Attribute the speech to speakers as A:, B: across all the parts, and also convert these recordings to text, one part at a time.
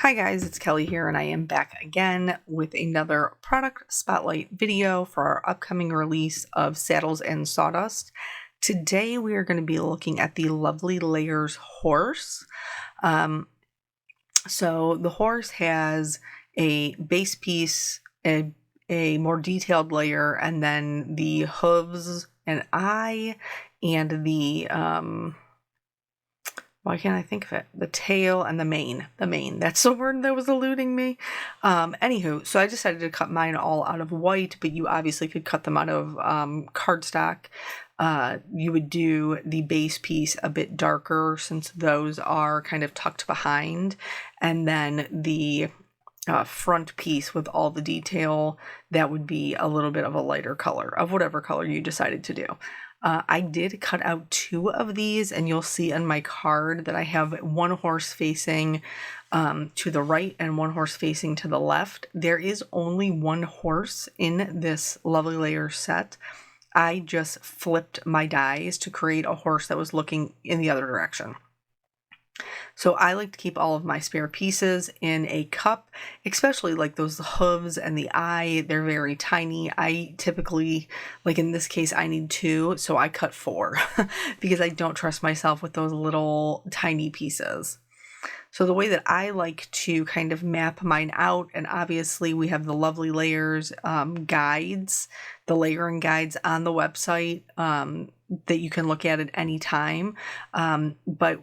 A: Hi guys, it's Kelly here and I am back again with another product spotlight video for our upcoming release of Saddles and Sawdust. Today we are going to be looking at the Lovely Layers horse. So the horse has a base piece, a more detailed layer, and then the hooves and eye and the why can't I think of it? The tail and the mane. The mane. That's the word that was eluding me. Anywho, so I decided to cut mine all out of white, but you obviously could cut them out of cardstock. You would do the base piece a bit darker since those are kind of tucked behind. And then the front piece with all the detail, that would be a little bit of a lighter color of whatever color you decided to do. I did cut out 2 of these, and you'll see on my card that I have one horse facing to the right and one horse facing to the left. There is only one horse in this Lovely Layers set. I just flipped my dies to create a horse that was looking in the other direction. So I like to keep all of my spare pieces in a cup, especially like those hooves and the eye. They're very tiny. I typically, like in this case, I need 2, so I cut 4 because I don't trust myself with those little tiny pieces. So the way that I like to kind of map mine out, and obviously we have the Lovely Layers guides, the layering guides on the website that you can look at any time. But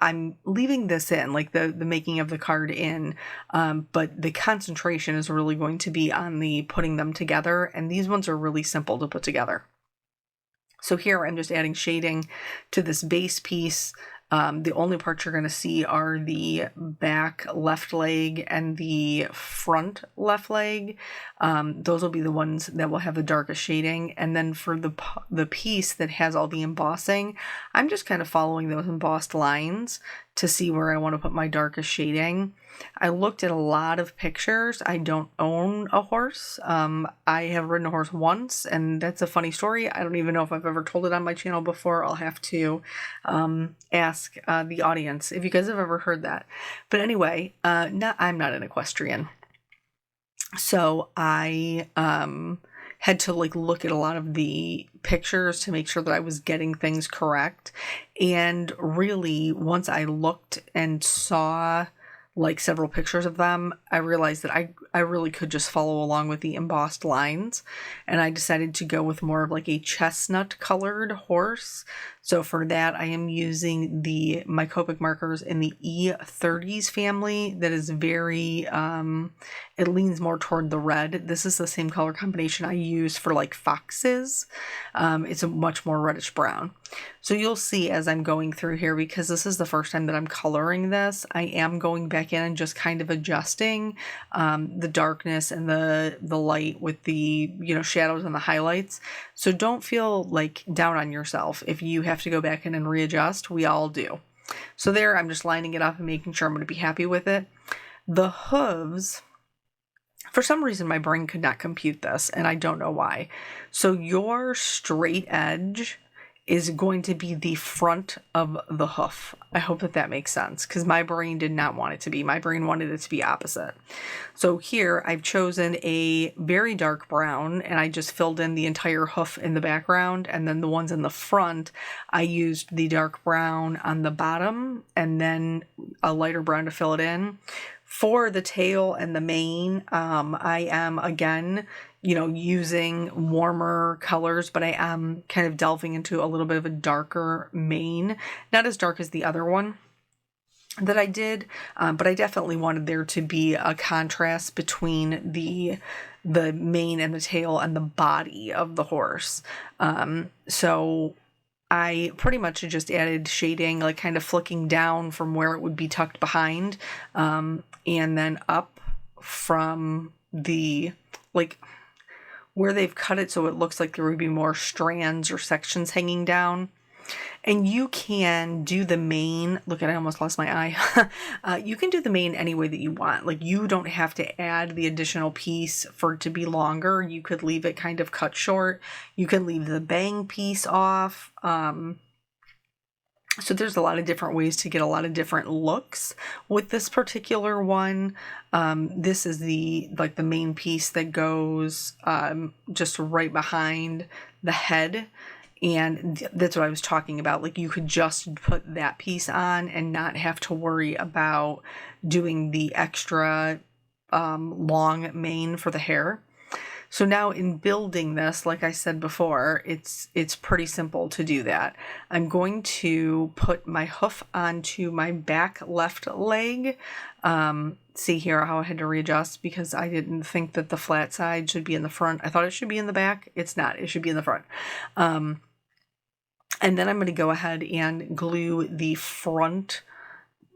A: I'm leaving this in, like the making of the card in, but the concentration is really going to be on the putting them together, and these ones are really simple to put together. So here I'm just adding shading to this base piece. The only parts you're going to see are the back left leg and the front left leg. Those will be the ones that will have the darkest shading. And then for the piece that has all the embossing, I'm just kind of following those embossed lines to see where I want to put my darkest shading. I looked at a lot of pictures. I don't own a horse. I have ridden a horse once, and that's a funny story. I don't even know if I've ever told it on my channel before. I'll have to ask the audience if you guys have ever heard that. But anyway, I'm not an equestrian. So I had to look at a lot of the pictures to make sure that I was getting things correct. And really, once I looked and saw several pictures of them, I realized that I really could just follow along with the embossed lines, and I decided to go with more of a chestnut colored horse. So for that, I am using the my Copic markers in the E30s family. That is very, it leans more toward the red. This is the same color combination I use for foxes. It's a much more reddish brown. So you'll see as I'm going through here, because this is the first time that I'm coloring this, I am going back in and just kind of adjusting the darkness and the light with the shadows and the highlights. So don't feel down on yourself if you have to go back in and readjust. We all do. So there, I'm just lining it up and making sure I'm going to be happy with it. The hooves, for some reason my brain could not compute this, and I don't know why. So your straight edge is going to be the front of the hoof. I hope that makes sense, because my brain did not want it to be. My brain wanted it to be opposite. So here I've chosen a very dark brown, and I just filled in the entire hoof in the background, and then the ones in the front, I used the dark brown on the bottom, and then a lighter brown to fill it in. For the tail and the mane, I am, again, using warmer colors, but I am kind of delving into a little bit of a darker mane. Not as dark as the other one that I did, but I definitely wanted there to be a contrast between the mane and the tail and the body of the horse. So I pretty much just added shading, kind of flicking down from where it would be tucked behind, and then up from the, where they've cut it so it looks like there would be more strands or sections hanging down. And you can do the mane, look at, I almost lost my eye. You can do the mane any way that you want. You don't have to add the additional piece for it to be longer. You could leave it kind of cut short. You can leave the bang piece off. So there's a lot of different ways to get a lot of different looks with this particular one. This is the main piece that goes just right behind the head. And that's what I was talking about. Like, you could just put that piece on and not have to worry about doing the extra long mane for the hair. So now in building this, like I said before, it's pretty simple to do that. I'm going to put my hoof onto my back left leg. See here how I had to readjust because I didn't think that the flat side should be in the front. I thought it should be in the back. It's not. It should be in the front. And then I'm going to go ahead and glue the front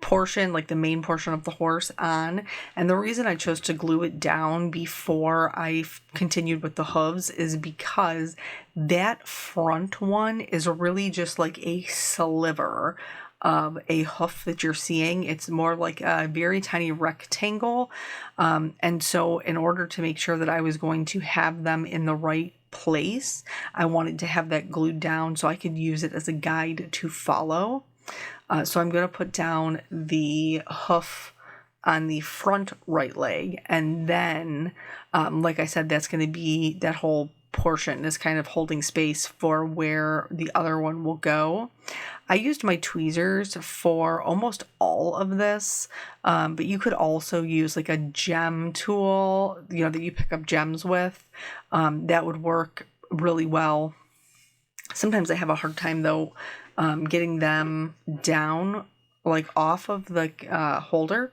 A: portion, like the main portion of the horse, on. And the reason I chose to glue it down before I continued with the hooves is because that front one is really just like a sliver of a hoof that you're seeing. It's more like a very tiny rectangle. And so in order to make sure that I was going to have them in the right place, I wanted to have that glued down so I could use it as a guide to follow. So I'm going to put down the hoof on the front right leg, and then, like I said, that's going to be that whole portion is kind of holding space for where the other one will go. I used my tweezers for almost all of this, but you could also use like a gem tool, that you pick up gems with. That would work really well. Sometimes I have a hard time though getting them down, like off of the holder.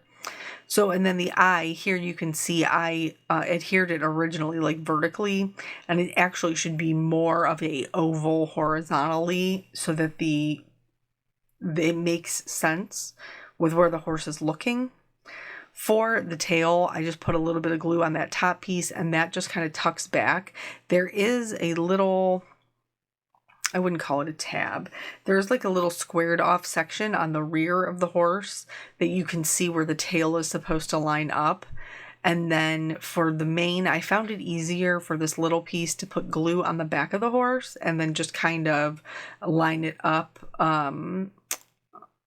A: So, and then the eye here, you can see I adhered it originally like vertically, and it actually should be more of a oval horizontally so that it makes sense with where the horse is looking. For the tail, I just put a little bit of glue on that top piece, and that just kind of tucks back. There is a little, I wouldn't call it a tab. There's like a little squared off section on the rear of the horse that you can see where the tail is supposed to line up. And then for the mane, I found it easier for this little piece to put glue on the back of the horse and then just kind of line it up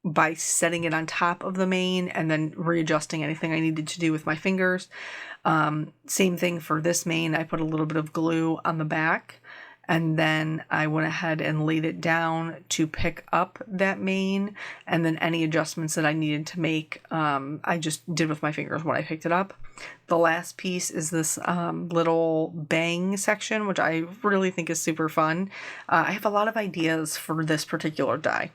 A: by setting it on top of the mane and then readjusting anything I needed to do with my fingers. Same thing for this mane. I put a little bit of glue on the back, and then I went ahead and laid it down to pick up that mane, and then any adjustments that I needed to make, I just did with my fingers when I picked it up. The last piece is this little bang section, which I really think is super fun. I have a lot of ideas for this particular die.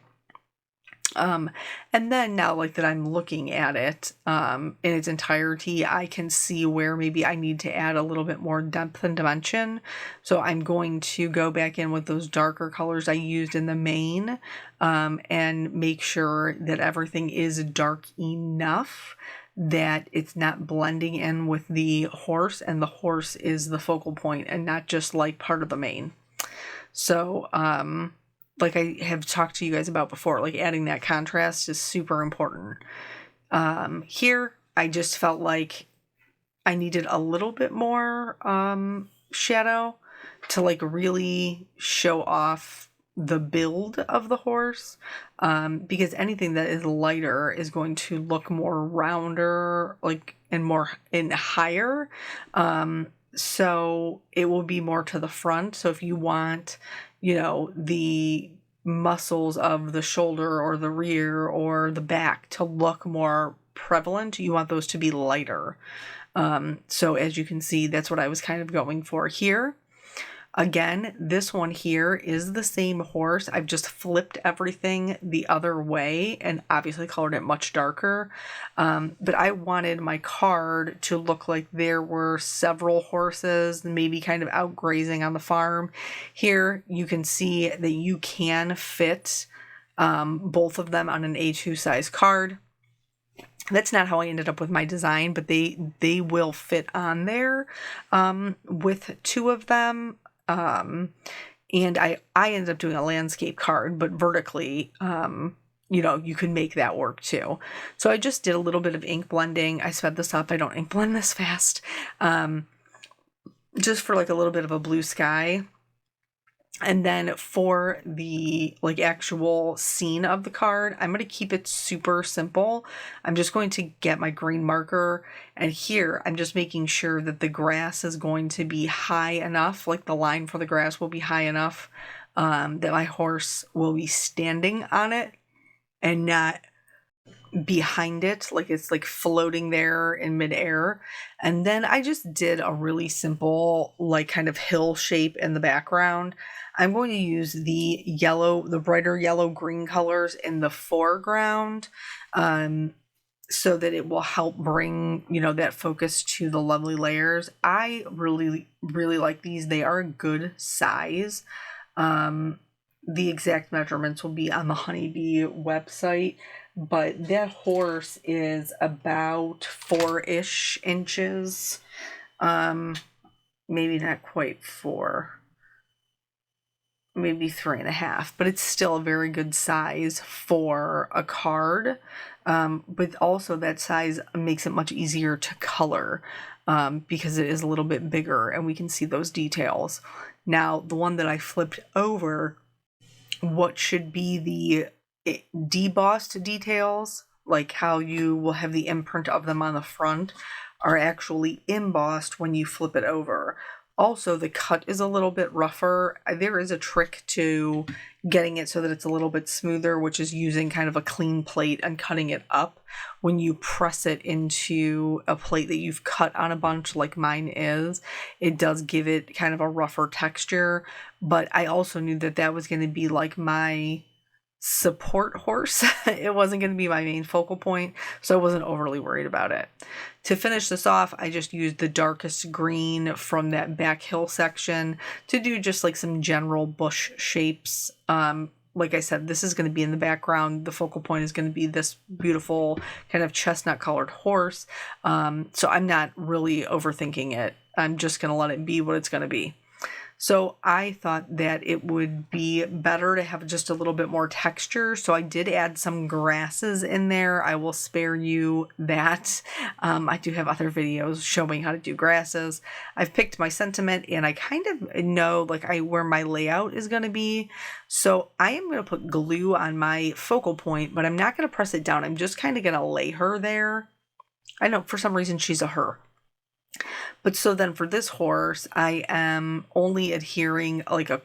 A: And then now, like that I'm looking at it in its entirety, I can see where maybe I need to add a little bit more depth and dimension. So I'm going to go back in with those darker colors I used in the mane, and make sure that everything is dark enough that it's not blending in with the horse, and the horse is the focal point and not just like part of the mane. So, like I have talked to you guys about before, like adding that contrast is super important. Here, I just felt like I needed a little bit more shadow to like really show off the build of the horse, because anything that is lighter is going to look more rounder, like and higher. So it will be more to the front. So if you want, the muscles of the shoulder or the rear or the back to look more prevalent, you want those to be lighter. So as you can see, that's what I was kind of going for here. Again, this one here is the same horse. I've just flipped everything the other way and obviously colored it much darker. But I wanted my card to look like there were several horses, maybe kind of out grazing on the farm. Here you can see that you can fit both of them on an A2 size card. That's not how I ended up with my design, but they will fit on there with two of them. And I ended up doing a landscape card, but vertically, you can make that work too. So I just did a little bit of ink blending. I sped this up. I don't ink blend this fast. Just for like a little bit of a blue sky. And then for the like actual scene of the card, I'm going to keep it super simple. I'm just going to get my green marker, and here I'm just making sure that the grass is going to be high enough, like the line for the grass will be high enough, that my horse will be standing on it and not behind it, like it's like floating there in midair. And then I just did a really simple, like kind of hill shape in the background. I'm going to use the brighter yellow green colors in the foreground, so that it will help bring, that focus to the lovely layers. I really, really like these. They are a good size. The exact measurements will be on the Honeybee website, but that horse is about 4-ish inches. Maybe not quite 4, maybe 3.5, but it's still a very good size for a card. But also that size makes it much easier to color, because it is a little bit bigger and we can see those details. Now, the one that I flipped over, what should be the debossed details, like how you will have the imprint of them on the front, are actually embossed when you flip it over. Also, the cut is a little bit rougher. There is a trick to getting it so that it's a little bit smoother, which is using kind of a clean plate and cutting it up. When you press it into a plate that you've cut on a bunch, like mine is, it does give it kind of a rougher texture. But I also knew that that was going to be like my support horse. It wasn't going to be my main focal point, so I wasn't overly worried about it. To finish this off, I just used the darkest green from that back hill section to do just like some general bush shapes. Like I said, this is going to be in the background. The focal point is going to be this beautiful kind of chestnut colored horse. So I'm not really overthinking it. I'm just going to let it be what it's going to be. So I thought that it would be better to have just a little bit more texture. So I did add some grasses in there. I will spare you that. I do have other videos showing how to do grasses. I've picked my sentiment and I kind of know where my layout is going to be. So I am going to put glue on my focal point, but I'm not going to press it down. I'm just kind of going to lay her there. I know for some reason she's a her. But so then for this horse, I am only adhering like a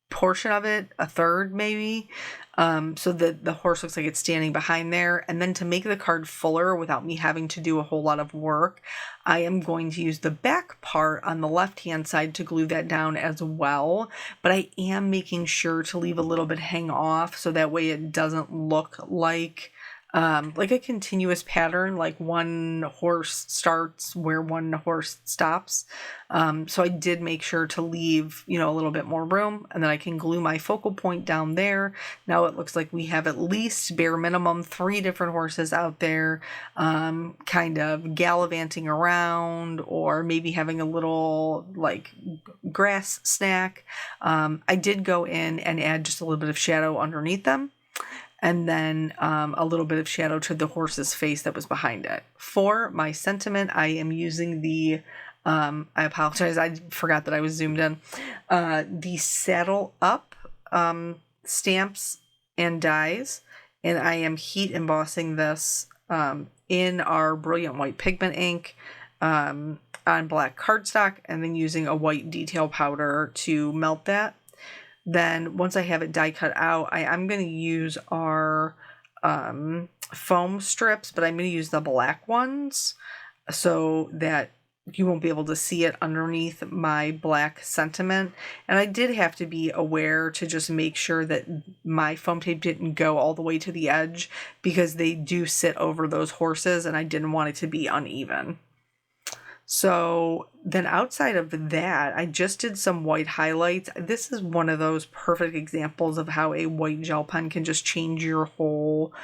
A: portion of it, a third maybe, so that the horse looks like it's standing behind there. And then to make the card fuller without me having to do a whole lot of work, I am going to use the back part on the left-hand side to glue that down as well. But I am making sure to leave a little bit hang off so that way it doesn't look like a continuous pattern, like one horse starts where one horse stops. So I did make sure to leave, a little bit more room, and then I can glue my focal point down there. Now it looks like we have at least bare minimum 3 different horses out there, kind of gallivanting around, or maybe having a little like grass snack. I did go in and add just a little bit of shadow underneath them, and then a little bit of shadow to the horse's face that was behind it. For my sentiment, I am using the, I apologize, I forgot that I was zoomed in, the Saddle Up stamps and dies, and I am heat embossing this in our Brilliant White Pigment ink on black cardstock, and then using a white detail powder to melt that. Then once I have it die cut out, I'm going to use our foam strips, but I'm going to use the black ones so that you won't be able to see it underneath my black sentiment. And I did have to be aware to just make sure that my foam tape didn't go all the way to the edge, because they do sit over those horses and I didn't want it to be uneven. So then outside of that, I just did some white highlights. This is one of those perfect examples of how a white gel pen can just change your whole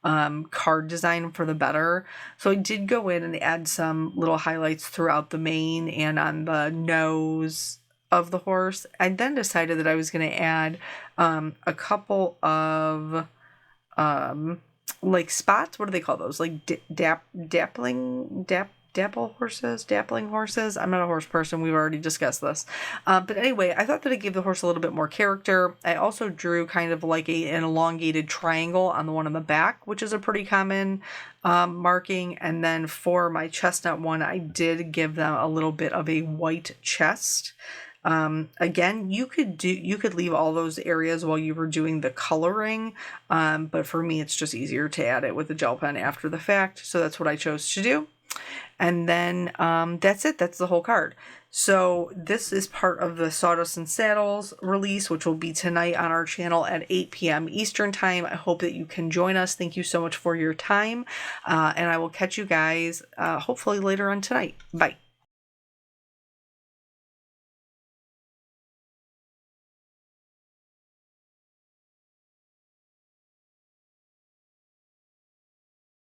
A: card design for the better. So I did go in and add some little highlights throughout the mane and on the nose of the horse. I then decided that I was going to add a couple of spots. What do they call those? Like dappling dappling horses. I'm not a horse person. We've already discussed this. But anyway, I thought that it gave the horse a little bit more character. I also drew kind of like an elongated triangle on the one on the back, which is a pretty common marking. And then for my chestnut one, I did give them a little bit of a white chest. Again, you could leave all those areas while you were doing the coloring, but for me it's just easier to add it with the gel pen after the fact, so that's what I chose to do. And then that's it. That's the whole card. So this is part of the Sawdust and Saddles release, which will be tonight on our channel at 8 p.m. Eastern time. I hope that you can join us. Thank you so much for your time, and I will catch you guys hopefully later on tonight. Bye.